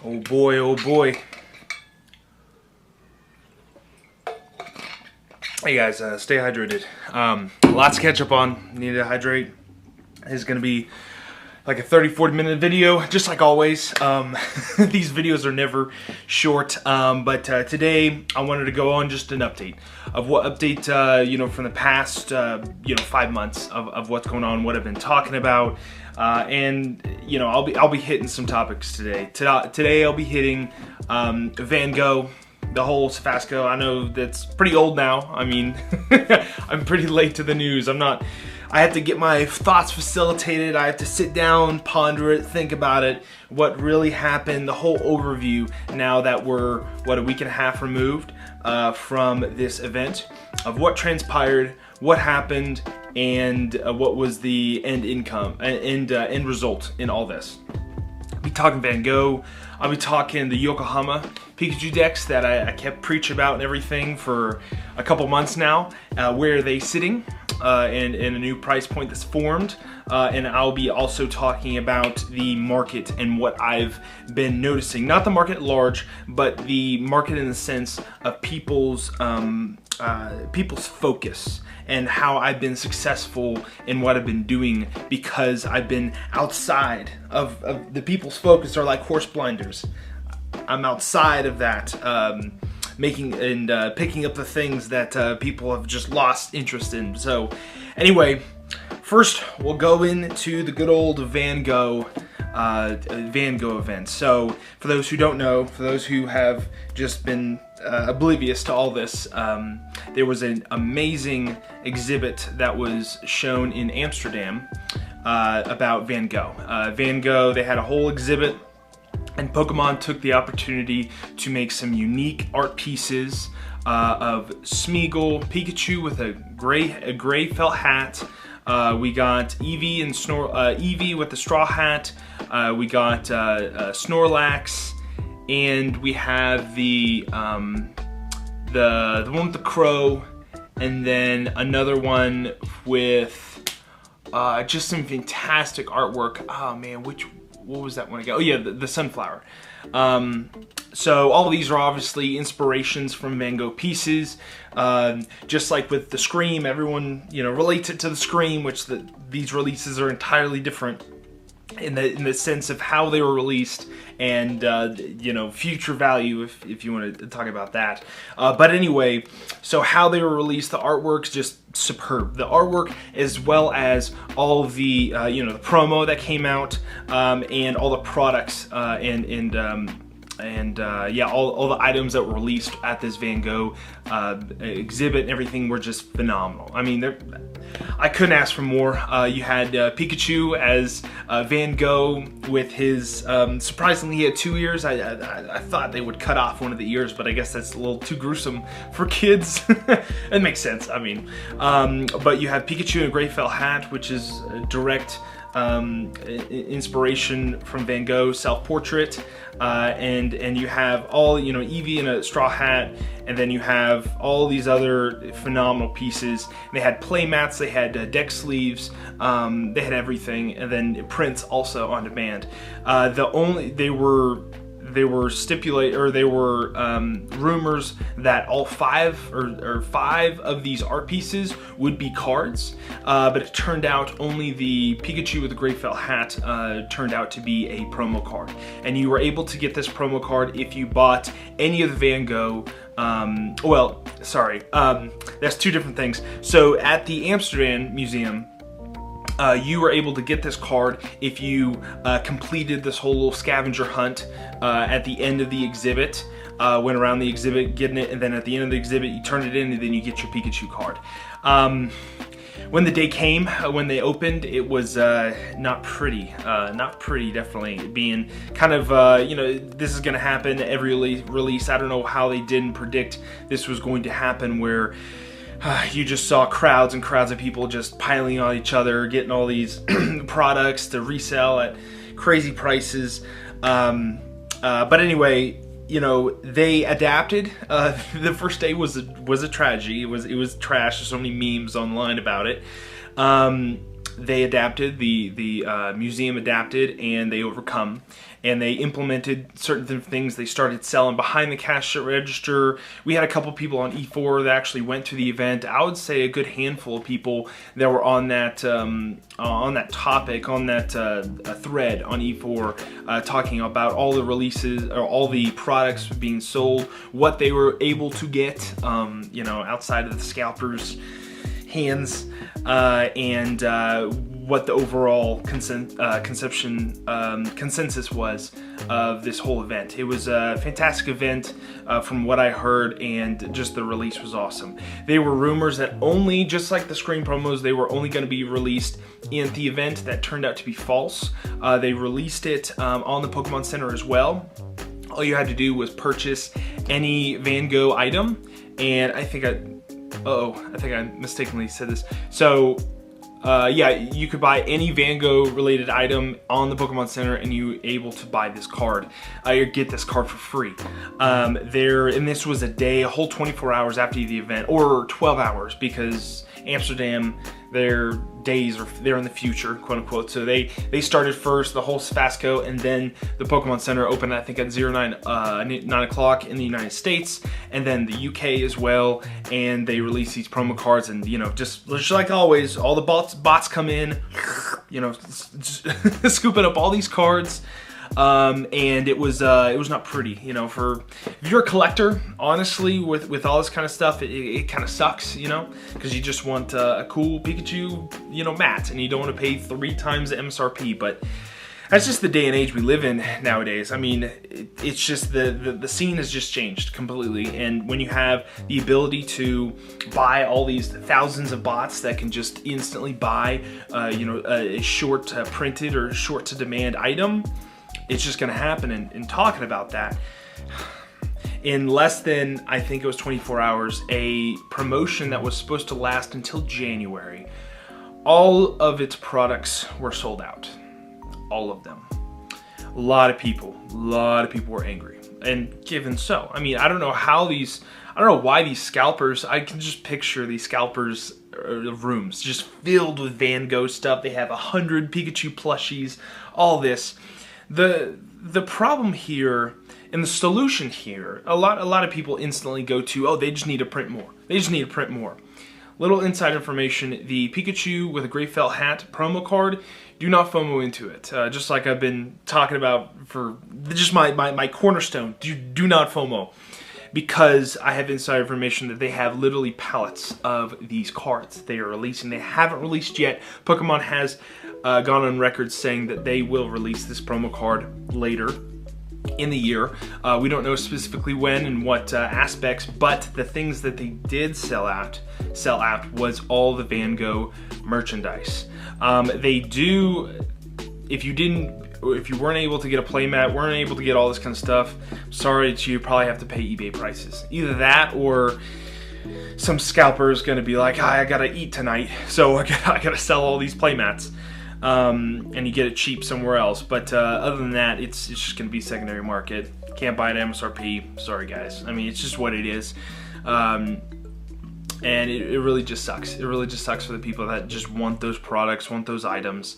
Oh boy, oh boy. Hey guys, stay hydrated. Lots to catch up on. Need to hydrate. This is going to be like a 30-40 minute video, just like always. These videos are never short, but today I wanted to go on just an update of what from the past 5 months of what's going on, what I've been talking about, and I'll be hitting some topics today. Today I'll be hitting Van Gogh. The whole Safasco. I know that's pretty old now. I mean, I'm pretty late to the news. I have to get my thoughts facilitated. I have to sit down, ponder it, think about it, what really happened, the whole overview now that we're, a week and a half removed from this event, of what transpired, what happened, and what was the end result in all this. I'll be talking Van Gogh. I'll be talking the Yokohama Pikachu decks that I kept preaching about and everything for a couple months now. Where are they sitting? And a new price point that's formed. And I'll be also talking about the market and what I've been noticing. Not the market at large, but the market in the sense of people's focus and how I've been successful in what I've been doing because I've been outside of the people's focus are like horse blinders. I'm outside of that, picking up the things that people have just lost interest in. So anyway, first we'll go into the good old Van Gogh event. So for those who don't know, for those who have just been oblivious to all this, there was an amazing exhibit that was shown in Amsterdam about Van Gogh. Van Gogh, they had a whole exhibit, and Pokemon took the opportunity to make some unique art pieces of Smeagol, Pikachu with a gray felt hat. We got Eevee and Eevee with the straw hat. We got Snorlax, and we have the one with the crow, and then another one with just some fantastic artwork. Oh man, what was that one again? Oh yeah, the sunflower. So all of these are obviously inspirations from Van Gogh pieces. Just like with the Scream, everyone relates it to the Scream, which these releases are entirely different in the sense of how they were released and future value, if you want to talk about that. But anyway, so how they were released, the artwork's just superb. The artwork, as well as all of the the promo that came out, and all the products all the items that were released at this Van Gogh exhibit and everything were just phenomenal. I mean, I couldn't ask for more. You had Pikachu as Van Gogh with his, surprisingly he had 2 ears. I thought they would cut off one of the ears, but I guess that's a little too gruesome for kids. It makes sense, I mean. But you have Pikachu in a gray felt hat, which is a direct inspiration from Van Gogh's self-portrait, and you have all Eevee in a straw hat, and then you have all these other phenomenal pieces. They had play mats, they had deck sleeves, they had everything, and then prints also on demand. There were rumors that all five of these art pieces would be cards, but it turned out only the Pikachu with the gray felt hat turned out to be a promo card, and you were able to get this promo card if you bought any of the Van Gogh. That's two different things. So at the Amsterdam Museum, you were able to get this card if you completed this whole little scavenger hunt at the end of the exhibit. Went around the exhibit getting it, and then at the end of the exhibit you turn it in, and then you get your Pikachu card. When the day came, when they opened, it was not pretty, definitely, being kind of, this is going to happen every release. I don't know how they didn't predict this was going to happen, where you just saw crowds and crowds of people just piling on each other, getting all these products to resell at crazy prices. But anyway, they adapted. The first day was a tragedy. It was trash. There's so many memes online about it. they adapted, the museum adapted, and they overcome, and they implemented certain things. They started selling behind the cash register. We had a couple people on E4 that actually went to the event. I would say a good handful of people that were on that topic, on that thread on E4, talking about all the releases or all the products being sold, what they were able to get, you know, outside of the scalpers' hands, and what the overall consensus was of this whole event. It was a fantastic event from what I heard, and just the release was awesome. There were rumors that only, just like the screen promos, they were only going to be released in the event. That turned out to be false. They released it on the Pokemon Center as well. All you had to do was purchase any Van Gogh item, and I think I mistakenly said this. So, yeah, you could buy any Van Gogh related item on the Pokemon Center, and you were able to buy this card, or get this card for free. And this was a day, a whole 24 hours after the event, or 12 hours, because Amsterdam, their days are, they're in the future, quote unquote. So they started first, the whole Fasco, and then the Pokemon Center opened, I think, at 9 o'clock in the United States, and then the UK as well. And they released these promo cards, and you know, just like always, all the bots come in, you know, scooping up all these cards. And it was not pretty, you know. If you're a collector, honestly, with all this kind of stuff, it kind of sucks, you know, because you just want a cool Pikachu, you know, mat, and you don't want to pay 3 times the MSRP. But that's just the day and age we live in nowadays. I mean, it's just the scene has just changed completely. And when you have the ability to buy all these thousands of bots that can just instantly buy, you know, a short printed or short to demand item, it's just going to happen. And talking about that, in less than, I think it was 24 hours, a promotion that was supposed to last until January, all of its products were sold out. All of them. A lot of people were angry. And given so, I mean, I don't know why these scalpers, I can just picture these scalpers rooms just filled with Van Gogh stuff. They have 100 Pikachu plushies, all this. The problem here and the solution here, a lot of people instantly go to, oh, they just need to print more. They just need to print more. Little inside information, the Pikachu with a gray felt hat promo card, do not FOMO into it. Just like I've been talking about for just my cornerstone, do not FOMO. Because I have inside information that they have literally pallets of these cards they are releasing. They haven't released yet. Pokemon has gone on record saying that they will release this promo card later in the year. We don't know specifically when and what aspects, but the things that they did sell out was all the Van Gogh merchandise. They do, if you weren't able to get a playmat, weren't able to get all this kind of stuff, sorry that you probably have to pay eBay prices. Either that, or some scalper is going to be like, hi, I gotta eat tonight, so I gotta sell all these playmats. And you get it cheap somewhere else. But other than that, it's just going to be secondary market. Can't buy it at MSRP. Sorry, guys. I mean, it's just what it is. And it really just sucks. It really just sucks for the people that just want those products, want those items.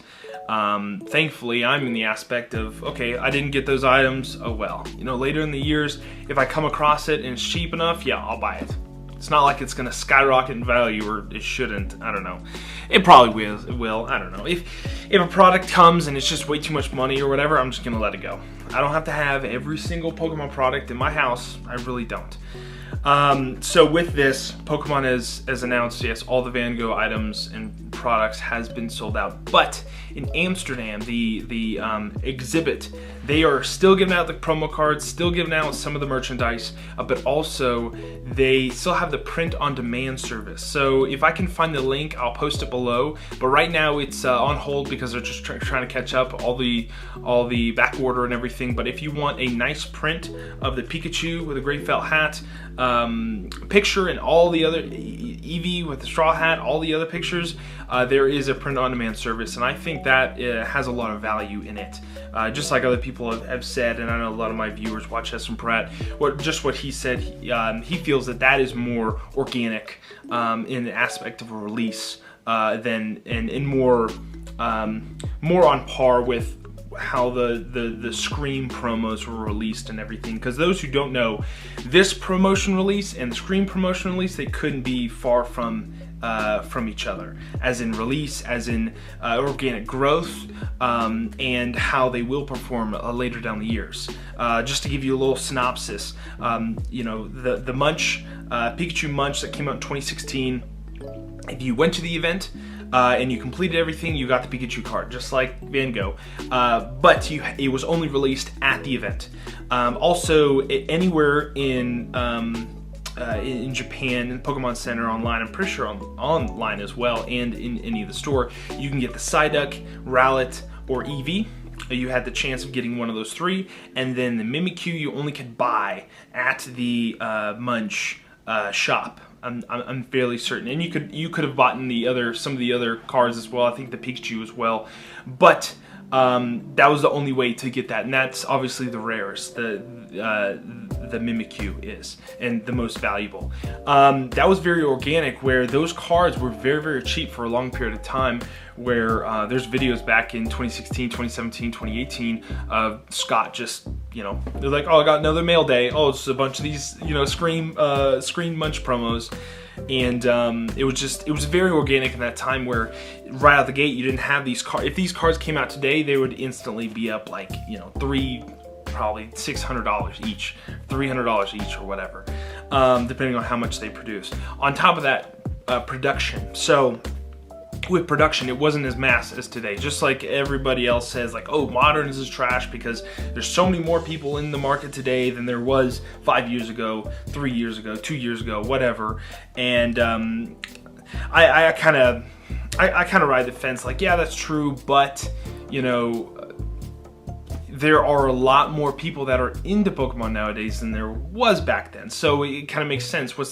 Thankfully, I'm in the aspect of, okay, I didn't get those items. Oh well. You know, later in the years, if I come across it and it's cheap enough, yeah, I'll buy it. It's not like it's going to skyrocket in value, or it shouldn't. I don't know. It probably will. I don't know. If a product comes and it's just way too much money or whatever, I'm just going to let it go. I don't have to have every single Pokemon product in my house. I really don't. So with this, Pokemon has announced, yes, all the Van Gogh items and products has been sold out. But in Amsterdam, the exhibit, they are still giving out the promo cards, still giving out some of the merchandise, but also they still have the print-on-demand service. So if I can find the link, I'll post it below. But right now it's on hold because they're just trying to catch up all the back order and everything. But if you want a nice print of the Pikachu with a gray felt hat, picture, and all the other Eevee with the straw hat, all the other pictures, there is a print-on-demand service, and I think that has a lot of value in it. Just like other people have said, and I know a lot of my viewers watch Heston Pratt, what he said, he feels that is more organic in the aspect of a release than and more more on par with how the Scream promos were released and everything. Because those who don't know, this promotion release and the Scream promotion release, they couldn't be far from each other, as in release, as in organic growth, and how they will perform later down the years. Just to give you a little synopsis, you know, the Munch, Pikachu Munch that came out in 2016, if you went to the event and you completed everything, you got the Pikachu card, just like Van Gogh. But it was only released at the event. Also, anywhere in Japan, in Pokemon Center online, I'm pretty sure online as well, and in any of the store, you can get the Psyduck, Rowlet, or Eevee. You had the chance of getting one of those three, and then the Mimikyu you only could buy at the Munch shop. I'm fairly certain, and you could have bought some of the other cards as well. I think the Pikachu as well, but that was the only way to get that, and that's obviously the rarest. The Mimikyu is, and the most valuable. That was very organic, where those cards were very, very cheap for a long period of time, where there's videos back in 2016, 2017, 2018 of Scott just, you know, they're like, oh, I got another mail day. Oh, it's a bunch of these, you know, Scream Munch promos. And it was very organic in that time, where right out the gate you didn't have these cards. If these cards came out today, they would instantly be up like, you know, probably $600 each, $300 each, or whatever, depending on how much they produce. On top of that, production. So with production, it wasn't as mass as today. Just like everybody else says, like, oh, Moderns is trash because there's so many more people in the market today than there was 5 years ago, 3 years ago, 2 years ago, whatever. And I kind of ride the fence, like, yeah, that's true, but you know, there are a lot more people that are into Pokemon nowadays than there was back then. So it kind of makes sense. You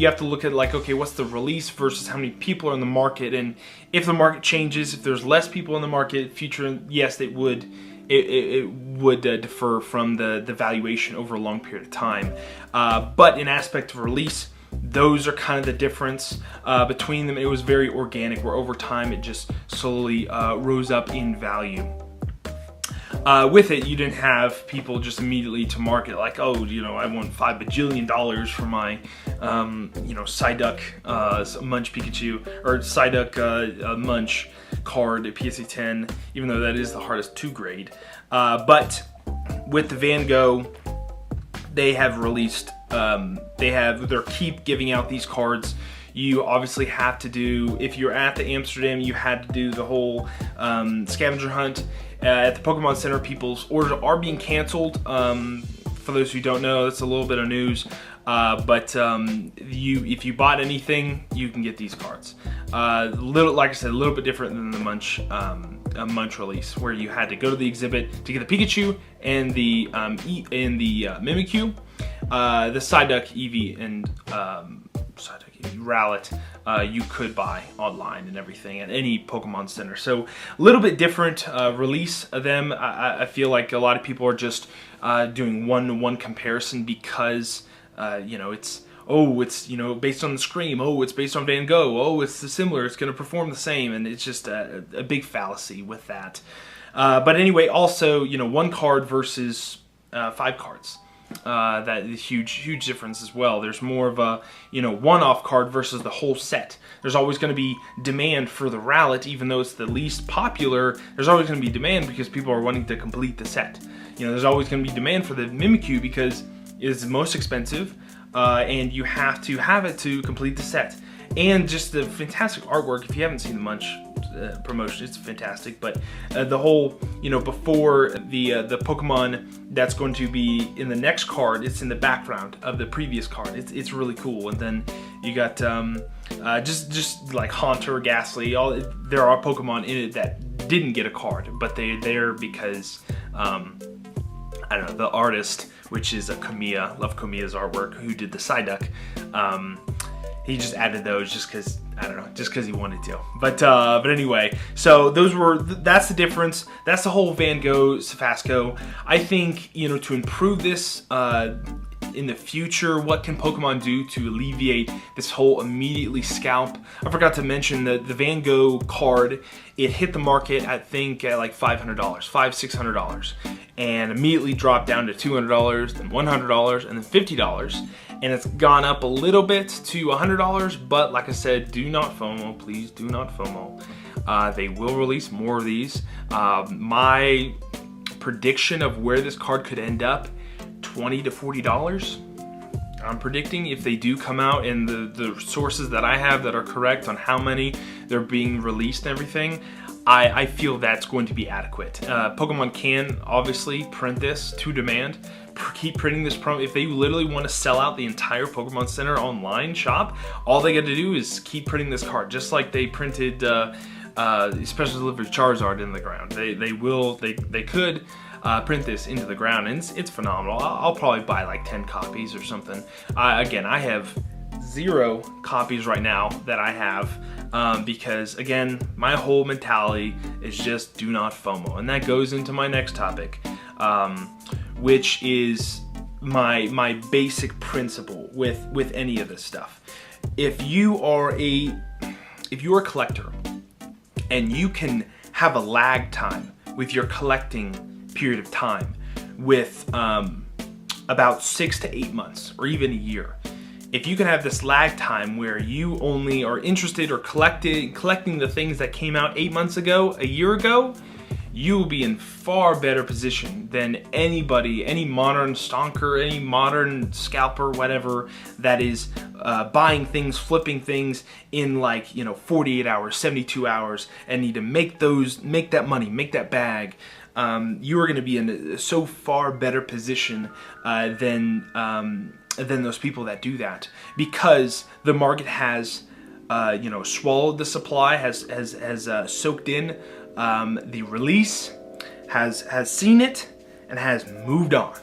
have to look at, like, okay, what's the release versus how many people are in the market, and if the market changes, if there's less people in the market, future, yes, it would differ from the valuation over a long period of time. But in aspect of release, those are kind of the difference between them. It was very organic, where over time it just slowly rose up in value. With it, you didn't have people just immediately to market, like, oh, you know, I want $5 bajillion for my, you know, Psyduck Munch Pikachu, or Psyduck Munch card at PSA 10, even though that is the hardest to grade. But with the Van Gogh, they have released, they're keep giving out these cards. You obviously have to do, if you're at the Amsterdam, you had to do the whole scavenger hunt. At the Pokemon Center, people's orders are being canceled. For those who don't know, that's a little bit of news. But if you bought anything, you can get these cards. Like I said, a little bit different than the Munch release, where you had to go to the exhibit to get the Pikachu and the Mimikyu, the Psyduck, Eevee, and Rowlet, you could buy online and everything at any Pokemon Center. So a little bit different release of them. I feel like a lot of people are just doing one-to-one comparison because you know, it's you know, based on the Scream, it's based on Van Gogh, it's similar, it's going to perform the same, and it's just a big fallacy with that. But anyway, also, you know, 1 card versus 5 cards. That is huge difference as well. There's more of a, you know, one-off card versus the whole set. There's always going to be demand for the Rowlet, even though it's the least popular. There's always going to be demand because people are wanting to complete the set. You know, there's always going to be demand for the Mimikyu because it is the most expensive, and you have to have it to complete the set. And just the fantastic artwork. If you haven't seen the Munch promotion, it's fantastic. But the whole, you know, before the Pokemon that's going to be in the next card, it's in the background of the previous card. It's really cool. And then you got just like Haunter, Ghastly. There are Pokemon in it that didn't get a card, but they're there because I don't know, the artist, which is Kamiya, love Kamiya's artwork, who did the Psyduck. He just added those just because, I don't know, just because he wanted to. But anyway, so that's the difference. That's the whole Van Gogh Safasco. I think, you know, to improve this, in the future, what can Pokemon do to alleviate this whole immediately scalp? I forgot to mention that the Van Gogh card, it hit the market, I think, at like $500, $600, and immediately dropped down to $200, then $100, and then $50. And it's gone up a little bit to $100, but like I said, do not FOMO, please do not FOMO. They will release more of these. My prediction of where this card could end up, $20 to $40. I'm predicting, if they do come out and the sources that I have that are correct on how many they're being released and everything, I feel that's going to be adequate. Pokemon can obviously print this to demand, keep printing this promo. If they literally want to sell out the entire Pokemon Center online shop, all they got to do is keep printing this card, just like they printed special delivery Charizard in the ground. They could print this into the ground, and it's phenomenal. I'll probably buy like 10 copies or something. Again, I have 0 copies right now that I have, because again, my whole mentality is just do not FOMO, and that goes into my next topic, which is my basic principle with any of this stuff. If you are a collector and you can have a lag time with your collecting period of time with about 6 to 8 months or even a year, if you can have this lag time where you only are interested or collecting the things that came out 8 months ago, a year ago, you will be in far better position than anybody, any modern stonker, any modern scalper, whatever, that is buying things, flipping things in like, 48 hours, 72 hours, and need to make that money, make that bag. You are going to be in a so far better position than those people that do that, because the market has swallowed the supply, has soaked in the release, has seen it, and has moved on.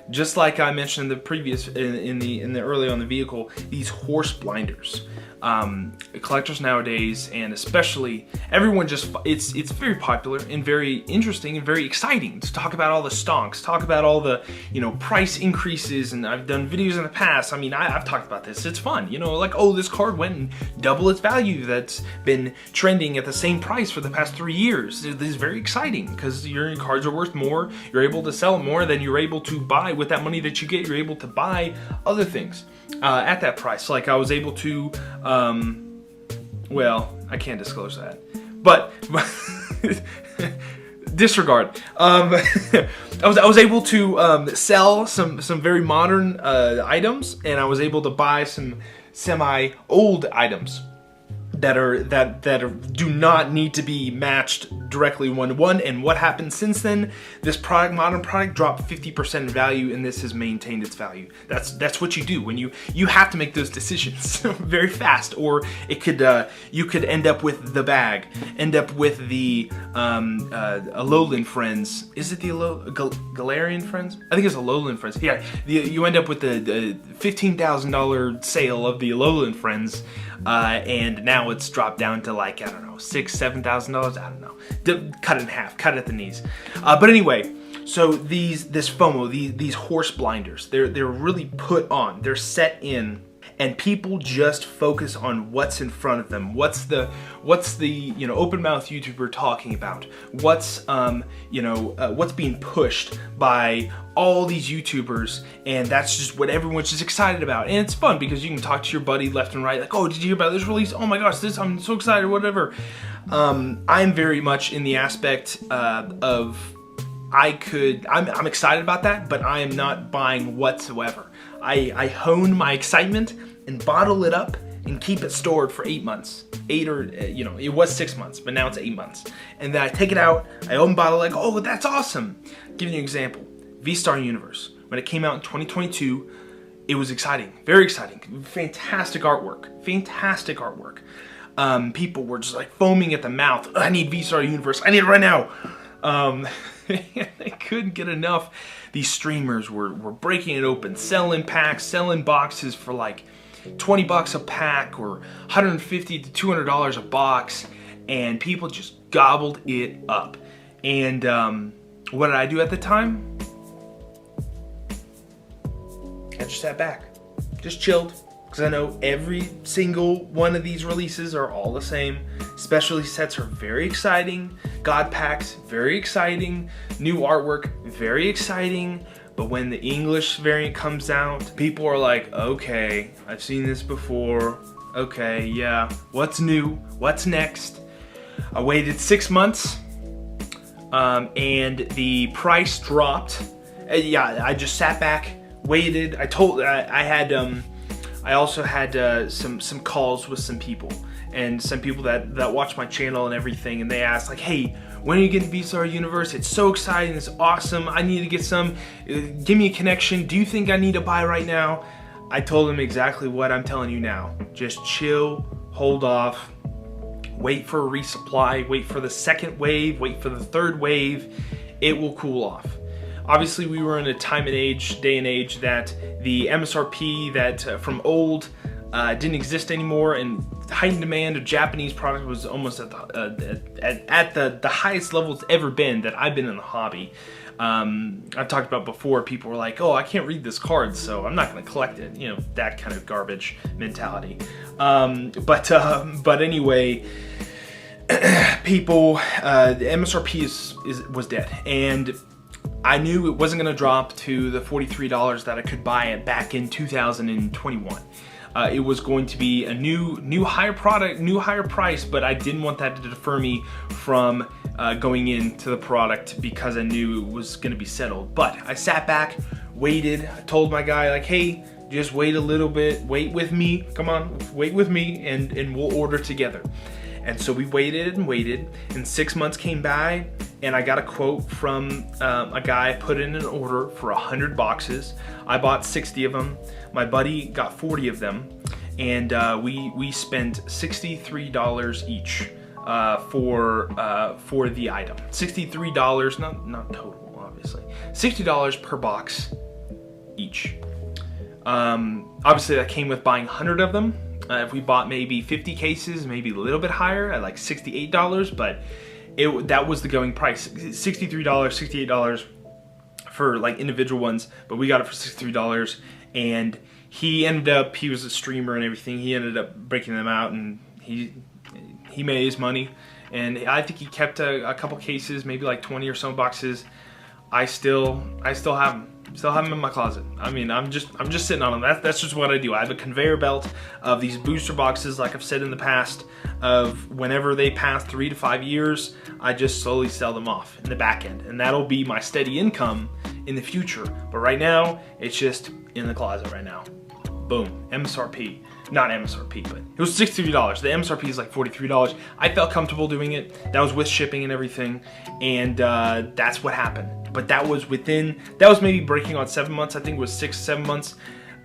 Just like I mentioned in the previous, in the early on the vehicle, these horse blinders. Collectors nowadays, and especially everyone, it's very popular and very interesting and very exciting to talk about all the stonks, talk about all the price increases, and I've done videos in the past. I mean, I've talked about this. It's fun, like, oh, this card went and double its value that's been trending at the same price for the past 3 years. This is very exciting because your cards are worth more. You're able to sell more than you're able to buy with that money that you get. You're able to buy other things at that price. Like I was able to, well, I can't disclose that, but disregard. I was able to sell some very modern items, and I was able to buy some semi-old items that do not need to be matched directly one-to-one. And what happened since then? This modern product, dropped 50% in value, and this has maintained its value. That's what you do when you have to make those decisions very fast, or it could you could end up with the bag, end up with the Alolan Friends. Is it the Galarian Friends? I think it's Alolan Friends. Yeah, you end up with the $15,000 sale of the Alolan Friends. And now it's dropped down to like, I don't know, $6,000-$7,000. I don't know. Cut it in half, cut it at the knees. But anyway, so this FOMO, these horse blinders, they're really put on. They're set in, and people just focus on what's in front of them. What's the open mouth YouTuber talking about? What's what's being pushed by all these YouTubers, and that's just what everyone's just excited about. And it's fun because you can talk to your buddy left and right, like, oh, did you hear about this release? Oh my gosh, I'm so excited, whatever. I'm very much in the aspect of I'm excited about that, but I am not buying whatsoever. I hone my excitement and bottle it up and keep it stored for 8 months. It was 6 months, but now it's 8 months. And then I take it out, I open bottle, like, oh, that's awesome. Giving you an example, V-Star Universe. When it came out in 2022, it was exciting, very exciting, fantastic artwork. People were just like foaming at the mouth. I need V-Star Universe, I need it right now. They couldn't get enough. These streamers were breaking it open, selling packs, selling boxes for like $20 a pack or $150 to $200 a box, and people just gobbled it up. And what did I do at the time? just sat back, just chilled, because I know every single one of these releases are all the same. Specialty sets are very exciting. God packs, very exciting. New artwork, very exciting. But when the English variant comes out, people are like, okay, I've seen this before. Okay, yeah, what's new? What's next? I waited 6 months, and the price dropped. Yeah, I just sat back, waited. I also had some calls with some people, and some people that watch my channel and everything, and they asked like, hey, when are you getting VStar Universe? It's so exciting, it's awesome, I need to get some, give me a connection, do you think I need to buy right now? I told them exactly what I'm telling you now. Just chill, hold off, wait for a resupply, wait for the second wave, wait for the third wave, it will cool off. Obviously, we were in a day and age that the MSRP that from old didn't exist anymore, and heightened demand of Japanese product was almost at the highest level it's ever been that I've been in the hobby. I've talked about before, people were like, oh, I can't read this card, so I'm not going to collect it. You know, that kind of garbage mentality. But anyway, people, the MSRP was dead, and I knew it wasn't going to drop to the $43 that I could buy it back in 2021. It was going to be a new higher product, new higher price, but I didn't want that to defer me from going into the product because I knew it was going to be settled. But I sat back, waited. I told my guy like, hey, just wait a little bit, wait with me, come on, wait with me, and we'll order together. And so we waited and waited, and 6 months came by, and I got a quote from a guy, put in an order for 100 boxes. I bought 60 of them. My buddy got 40 of them, and we spent $63 each for the item. $63, not total, obviously. $60 per box each. Obviously, that came with buying 100 of them. If we bought maybe 50 cases, maybe a little bit higher at like $68, but that was the going price. $63, $68 for like individual ones, but we got it for $63, and he was a streamer and everything, he ended up breaking them out, and he made his money, and I think he kept a couple cases, maybe like 20 or so boxes. I still have them. Still have them in my closet. I mean, I'm just sitting on them. That's just what I do. I have a conveyor belt of these booster boxes, like I've said in the past, of whenever they pass 3 to 5 years, I just slowly sell them off in the back end, and that'll be my steady income in the future. But right now, it's just in the closet right now. Boom, MSRP. Not MSRP, but it was $63. The MSRP is like $43. I felt comfortable doing it. That was with shipping and everything, and that's what happened. But that was maybe breaking on 7 months. I think it was 6, 7 months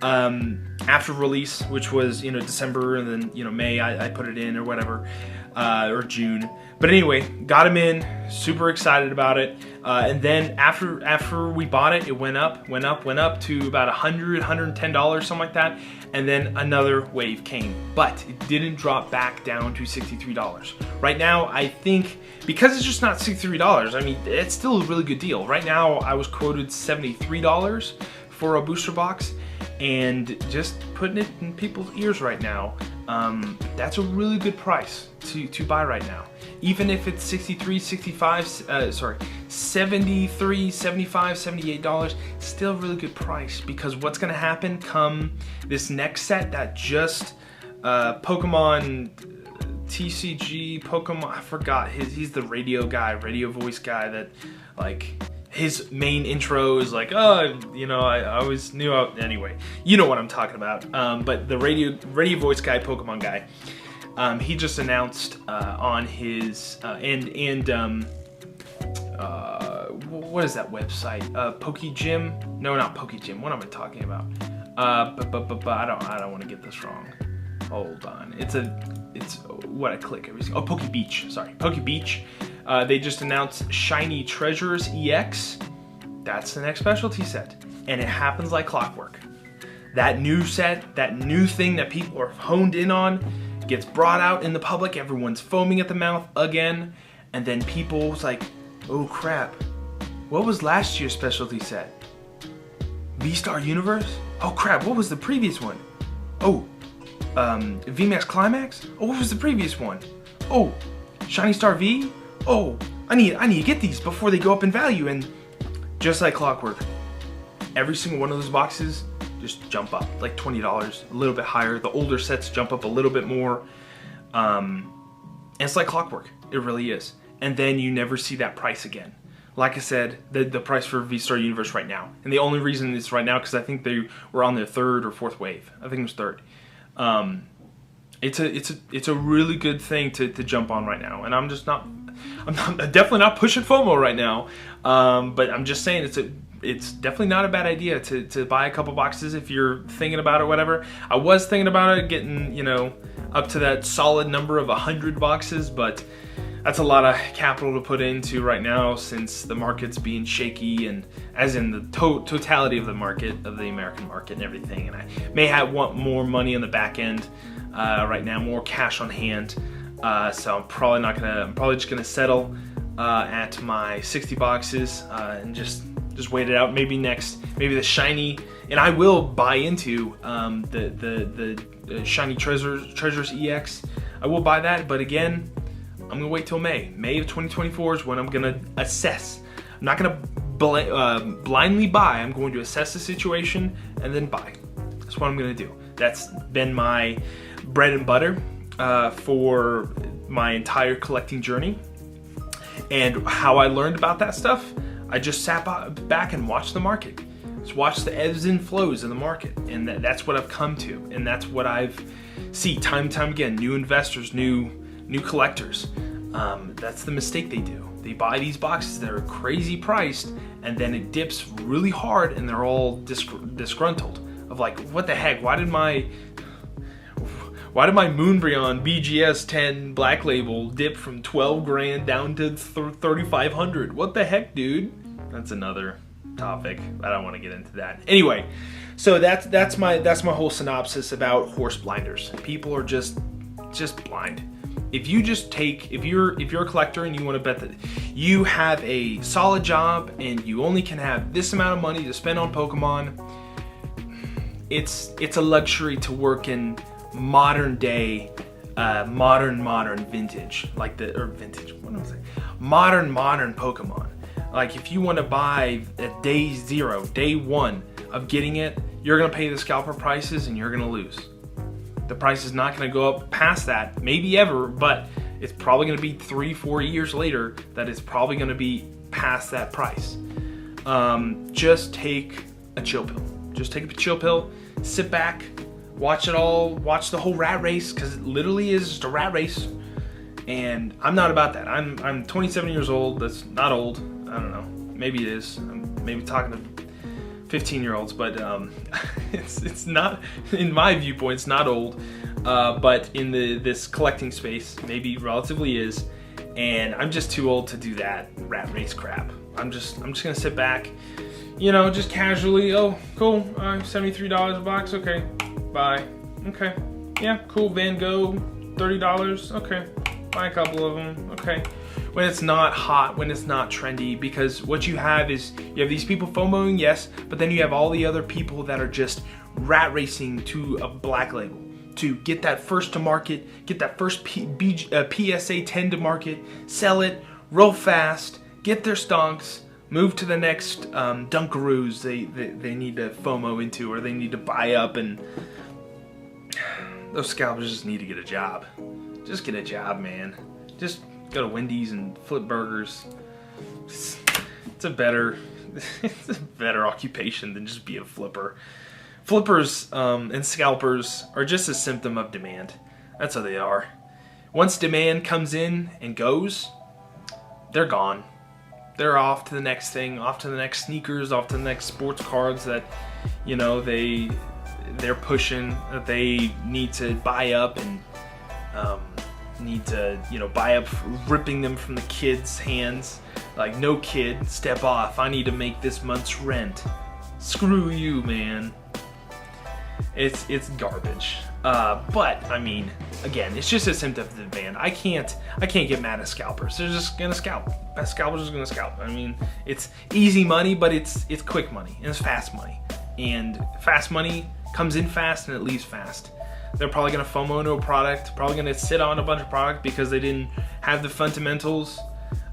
after release, which was, December, and then, May I put it in or whatever, or June. But anyway, got him in, super excited about it. And then after we bought it, it went up to about $100, $110, something like that. And then another wave came, but it didn't drop back down to $63. Right now, I think, because it's just not $63, I mean, it's still a really good deal. Right now, I was quoted $73 for a booster box, and just putting it in people's ears right now, that's a really good price to buy right now. Even if it's $63, $75, $73, $75, $78, still a really good price, because what's gonna happen come this next set that just PokemonTCG, I forgot he's the radio voice guy that, like, his main intro is like, oh, I always knew anyway, you know what I'm talking about. But the radio voice guy, Pokemon guy, he just announced on his what is that website? PokeGym? No, not PokeGym. What am I talking about? I don't want to get this wrong. Hold on. It's what I click every single. Oh, PokeBeach. Sorry, PokeBeach. They just announced Shiny Treasures EX. That's the next specialty set, and it happens like clockwork. That new set, that new thing that people are honed in on, gets brought out in the public. Everyone's foaming at the mouth again, and then people's like, oh crap, what was last year's specialty set? V-Star Universe? Oh crap, what was the previous one? Oh, VMAX Climax? Oh, what was the previous one? Oh, Shiny Star V? Oh, I need to get these before they go up in value. And just like clockwork, every single one of those boxes just jump up like $20, a little bit higher. The older sets jump up a little bit more. And it's like clockwork, it really is. And then you never see that price again. Like I said, the price for V-Star Universe right now, and the only reason it's right now because I think they were on their third or fourth wave. I think it was third. It's a really good thing to jump on right now, and I'm definitely not pushing FOMO right now. But I'm just saying it's definitely not a bad idea to buy a couple boxes if you're thinking about it, whatever. I was thinking about it, getting up to that solid number of 100 boxes, but that's a lot of capital to put into right now since the market's being shaky, and as in the totality of the market, of the American market and everything. And I may want more money on the back end right now, more cash on hand. So I'm probably just gonna settle at my 60 boxes and just wait it out. Maybe the shiny, and I will buy into the shiny treasures EX. I will buy that, but again, I'm gonna wait till May of 2024 is when I'm gonna assess. I'm not gonna blindly buy. I'm going to assess the situation and then buy. That's what I'm gonna do. That's been my bread and butter for my entire collecting journey. And how I learned about that stuff, I just sat back and watched the market. Just watched the ebbs and flows of the market, and that's what I've come to, and that's what I've seen time and time again. New investors, new collectors. That's the mistake they do. They buy these boxes that are crazy priced, and then it dips really hard, and they're all disgruntled. Of like, what the heck? Why did my Moonbreon BGS 10 Black Label dip from 12 grand down to 3,500? What the heck, dude? That's another topic. I don't want to get into that. Anyway, so that's my whole synopsis about horse blinders. People are just blind. If you're a collector and you want to bet that you have a solid job and you only can have this amount of money to spend on Pokemon, it's a luxury to work in modern day, modern vintage, modern Pokemon. Like if you want to buy at day zero, day one of getting it, you're gonna pay the scalper prices and you're gonna lose. The price is not gonna go up past that, maybe ever, but it's probably gonna be 3-4 years later that it's probably gonna be past that price. Just take a chill pill. Just take a chill pill, sit back, watch it all, watch the whole rat race, because it literally is just a rat race. And I'm not about that. I'm 27 years old. That's not old. I don't know. Maybe it is. I'm maybe talking to 15-year-olds, but it's not, in my viewpoint, it's not old. But in this collecting space, maybe relatively is. And I'm just too old to do that rat race crap. I'm just gonna sit back, just casually. Oh, cool. $73 a box. Okay, bye. Okay, yeah, cool. Van Gogh, $30. Okay, buy a couple of them. Okay. When it's not hot, when it's not trendy, because what you have is you have these people FOMOing, yes, but then you have all the other people that are just rat racing to a Black Label to get that first to market, get that first PSA 10 to market, sell it real fast, get their stonks, move to the next Dunkaroos they need to FOMO into, or they need to buy up, and those scalpers just need to get a job. Just get a job, man. Just go to Wendy's and flip burgers. It's a better occupation than just be a flipper. Flippers and scalpers are just a symptom of demand. That's how they are. Once demand comes in and goes, they're gone. They're off to the next thing, off to the next sneakers, off to the next sports cards that they're pushing, that they need to buy up and need to buy up, ripping them from the kids' hands. Like, no kid, step off, I need to make this month's rent. Screw you, man. It's garbage. But I mean, again, it's just a symptom of the demand. I can't get mad at scalpers. They're just gonna scalp. Scalpers are gonna scalp. I mean, it's easy money, but it's quick money and it's fast money. and fast money comes in fast and it leaves fast. They're probably going to FOMO into a product, probably going to sit on a bunch of product because they didn't have the fundamentals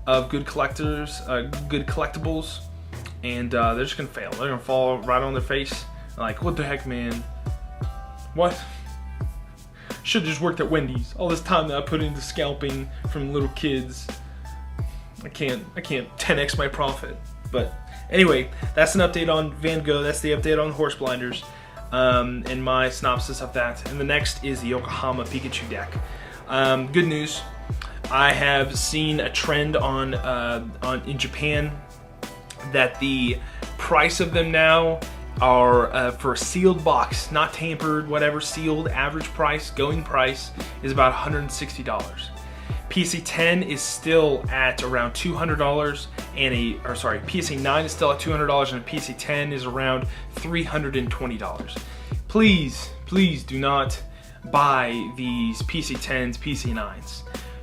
of good collectors, good collectibles, and they're just going to fail. They're going to fall right on their face. Like, what the heck, man? What? Should have just worked at Wendy's. All this time that I put into scalping from little kids. I can't 10x my profit. But anyway, that's an update on Van Gogh. That's the update on horse blinders. And my synopsis of that. And the next is the Yokohama Pikachu deck. Good news. I have seen a trend on in Japan that the price of them now are for a sealed box, not tampered, whatever, sealed, average price, going price is about $160. PSA 10 is still at around $200, and PSA 9 is still at $200, and a PSA 10 is around $320. Please do not buy these PSA 10s, PSA 9s.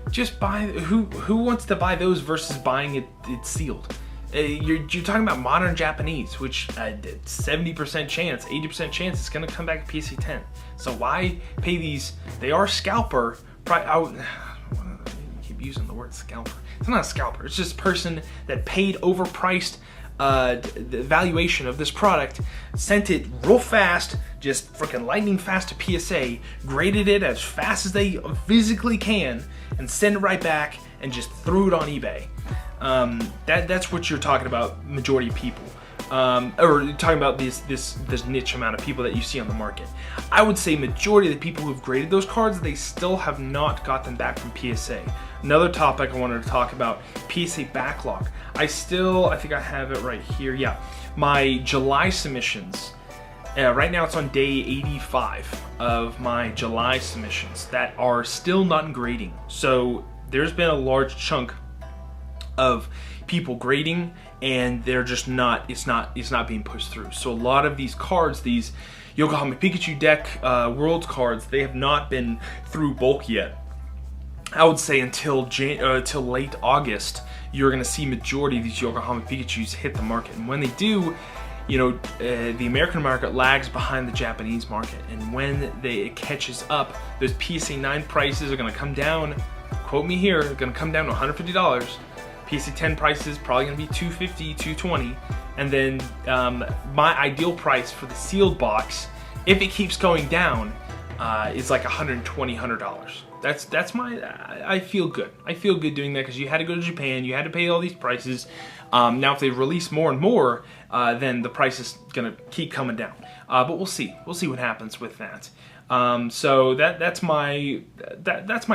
Just buy. Who wants to buy those versus buying it sealed? You're talking about modern Japanese, which 70% chance, 80% chance it's gonna come back to PSA 10. So why pay these? They are scalper. Using the word scalper. It's not a scalper. It's just a person that paid overpriced the valuation of this product, sent it real fast, just freaking lightning fast to PSA, graded it as fast as they physically can, and send it right back and just threw it on eBay. That's what you're talking about, majority of people. Or you're talking about this niche amount of people that you see on the market. I would say majority of the people who've graded those cards, they still have not got them back from PSA. Another topic I wanted to talk about, PSA backlog. I think I have it right here. Yeah, my July submissions. Right now it's on day 85 of my July submissions that are still not in grading. So there's been a large chunk of people grading, and they're just not, it's not being pushed through. So a lot of these cards, these Yokohama Pikachu deck Worlds cards, they have not been through bulk yet. I would say until late August, you're going to see majority of these Yokohama Pikachus hit the market. And when they do, the American market lags behind the Japanese market. And when it catches up, those PSA 9 prices are going to come down, quote me here, they're going to come down to $150. PSA 10 prices probably going to be $250, $220. And then my ideal price for the sealed box, if it keeps going down, is like $120, $100. That's my, I feel good. I feel good doing that because you had to go to Japan, you had to pay all these prices. Now if they release more and more, then the price is gonna keep coming down. But we'll see what happens with that. So that's my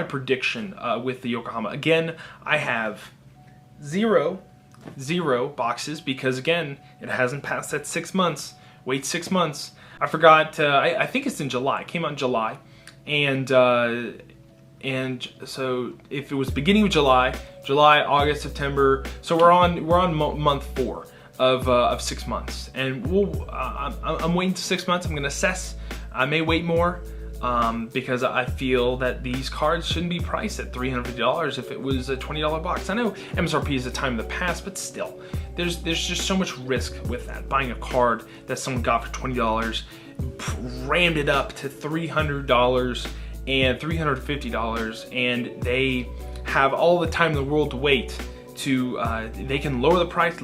prediction with the Yokohama. Again, I have zero boxes because again, it hasn't passed that 6 months. Wait 6 months. I forgot. I think it's in July. It came out in July, and so if it was beginning of July, August, September, so we're on month 4 of 6 months, and I'm waiting to 6 months. I'm gonna assess. I may wait more because I feel that these cards shouldn't be priced at $350 if it was a $20 box. I know MSRP is a time of the past, but still, there's just so much risk with that. Buying a card that someone got for $20, rammed it up to $300 and $350, and they have all the time in the world to wait to, they can lower the price,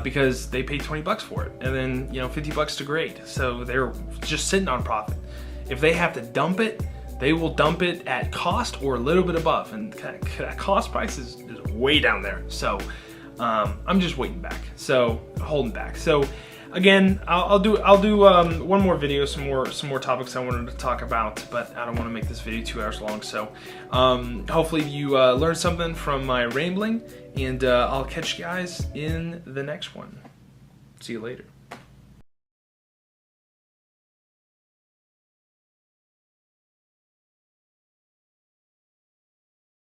because they paid 20 bucks for it, and then 50 bucks to grade. So they're just sitting on profit. If they have to dump it, they will dump it at cost or a little bit above, and that cost price is way down there. So I'm just waiting back, so holding back. So again, I'll do one more video, some more topics I wanted to talk about, but I don't want to make this video 2 hours long. So hopefully you learned something from my rambling, and I'll catch you guys in the next one. See you later.